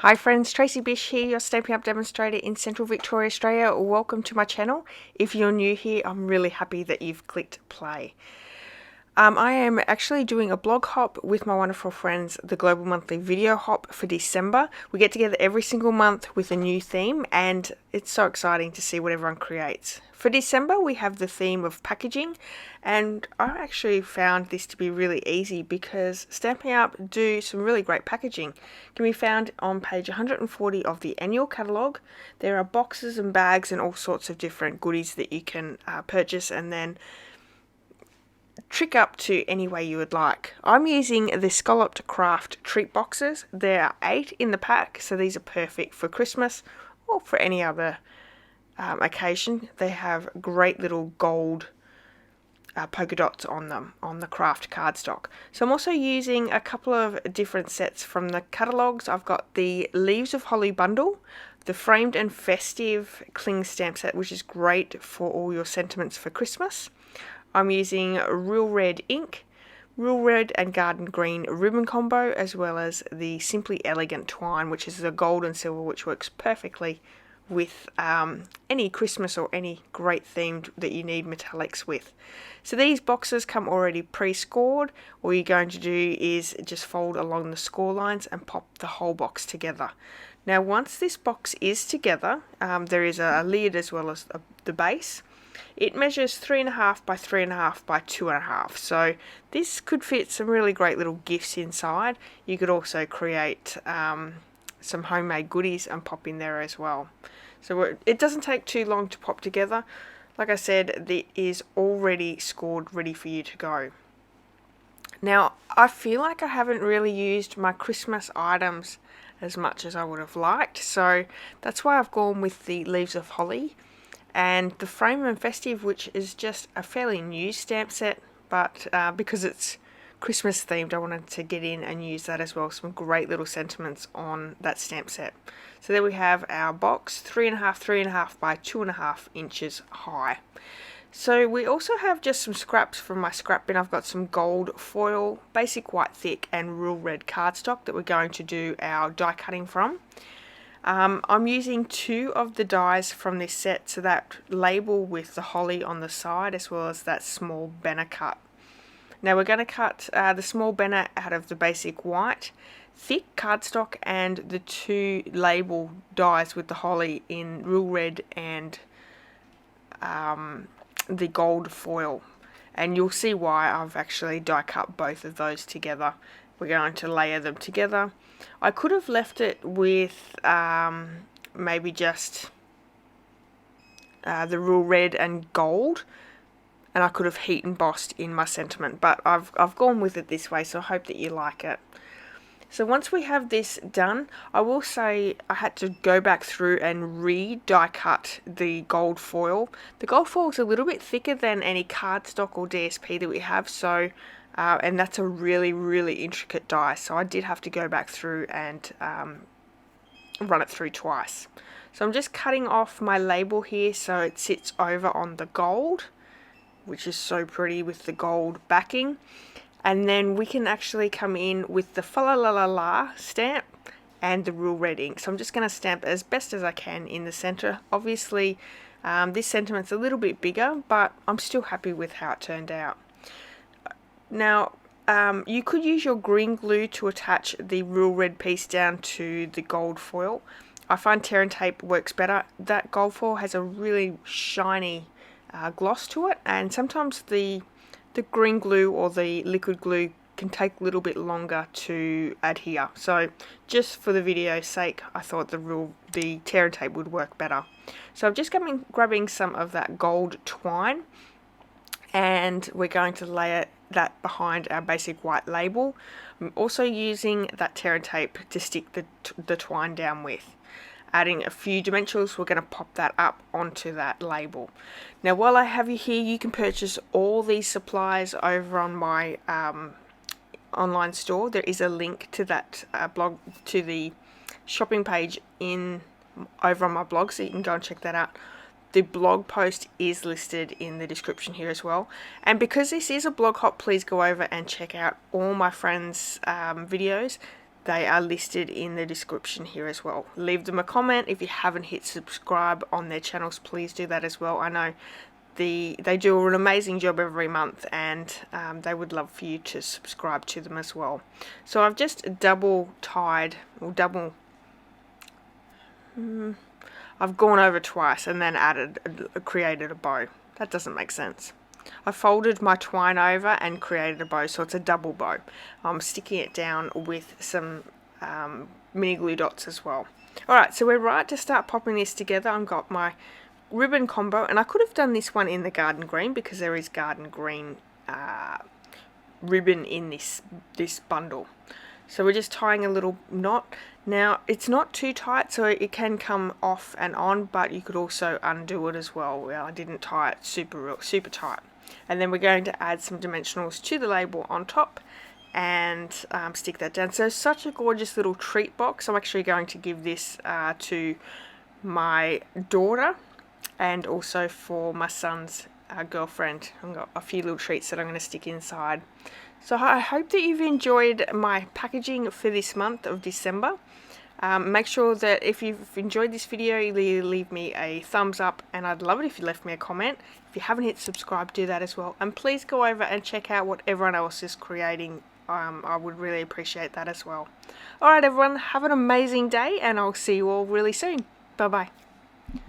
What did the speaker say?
Hi friends, Tracy.bish here, your Stampin' Up demonstrator in Central Victoria, Australia. Welcome to my channel. If you're new here, I'm really happy that you've clicked play. I am actually doing a blog hop with my wonderful friends, the Global Monthly Vodeo Hop for December. We get together every single month with a new theme, and it's so exciting to see what everyone creates. For December, we have the theme of packaging, and I actually found this to be really easy because Stampin' Up do some really great packaging. It can be found on page 140 of the Annual Catalogue. There are boxes and bags and all sorts of different goodies that you can purchase and then trick up to any way you would like. I'm using the Scalloped Craft treat boxes. There are 8 in the pack, so these are perfect for Christmas or for any other occasion. They have great little gold polka dots on them on the craft cardstock. So I'm also using a couple of different sets from the catalogues. I've got the Leaves of Holly bundle, the Framed and Festive Cling Stamp set, which is great for all your sentiments for Christmas. I'm using Real Red ink, Real Red and Garden Green ribbon combo, as well as the Simply Elegant twine, which is the gold and silver, which works perfectly with any Christmas or any great themed that you need metallics with. So these boxes come already pre-scored. All you're going to do is just fold along the score lines and pop the whole box together. Now once this box is together, there is a lid as well as the base. It measures 3.5 by 3.5 by 2.5, so this could fit some really great little gifts inside. You could also create some homemade goodies and pop in there as well. So it doesn't take too long to pop together. Like I said, it is already scored, ready for you to go. Now, I feel like I haven't really used my Christmas items as much as I would have liked, so that's why I've gone with the Leaves of Holly and the Frame and Festive, which is just a fairly new stamp set, but because it's Christmas themed, I wanted to get in and use that as well. Some great little sentiments on that stamp set. So there we have our box, 3.5 by 2.5 inches high. So we also have just some scraps from my scrap bin. I've got some gold foil, basic white thick and real red cardstock that we're going to do our die cutting from. I'm using 2 of the dies from this set, so that label with the holly on the side as well as that small banner cut. Now we're going to cut the small banner out of the basic white thick cardstock and the 2 label dies with the holly in real red and the gold foil. And you'll see why I've actually die cut both of those together. We're going to layer them together. I could have left it with maybe just the real red and gold, and I could have heat embossed in my sentiment, but I've gone with it this way, so I hope that you like it. So once we have this done, I will say I had to go back through and re-die cut the gold foil. The gold foil is a little bit thicker than any cardstock or DSP that we have, so and that's a really, really intricate die, so I did have to go back through and run it through twice. So I'm just cutting off my label here so it sits over on the gold, which is so pretty with the gold backing. And then we can actually come in with the Fa La La La La stamp and the real red ink. So I'm just going to stamp as best as I can in the center. Obviously this sentiment's a little bit bigger, but I'm still happy with how it turned out. Now you could use your green glue to attach the real red piece down to the gold foil. I find tear and tape works better. That gold foil has a really shiny gloss to it, and sometimes the green glue or the liquid glue can take a little bit longer to adhere. So just for the video's sake, I thought the tear and tape would work better. So I'm just grabbing some of that gold twine, and we're going to layer that behind our basic white label. I'm also using that tear and tape to stick the twine down with. Adding a few dimensionals, we're going to pop that up onto that label. Now while I have you here, you can purchase all these supplies over on my online store. There is a link to that blog, to the shopping page over on my blog, so you can go and check that out. The blog post is listed in the description here as well. And because this is a blog hop, please go over and check out all my friends' videos. they are listed in the description here as well. Leave them a comment. If you haven't hit subscribe on their channels, please do that as well. I know they do an amazing job every month, and they would love for you to subscribe to them as well. So I've just double tied, or I've gone over twice and then created a bow. That doesn't make sense. I folded my twine over and created a bow, so it's a double bow. I'm sticking it down with some mini glue dots as well. Alright, so we're right to start popping this together. I've got my ribbon combo, and I could have done this one in the garden green because there is garden green ribbon in this bundle. So we're just tying a little knot. Now it's not too tight, so it can come off and on, but you could also undo it as well. Well, I didn't tie it super tight. And then we're going to add some dimensionals to the label on top and stick that down. So such a gorgeous little treat box. I'm actually going to give this to my daughter and also for my son's girlfriend. I've got a few little treats that I'm going to stick inside. So I hope that you've enjoyed my packaging for this month of December. Make sure that if you've enjoyed this video, you leave me a thumbs up, and I'd love it if you left me a comment. If you haven't hit subscribe, do that as well. And please go over and check out what everyone else is creating. I would really appreciate that as well. Alright everyone, have an amazing day, and I'll see you all really soon. Bye bye.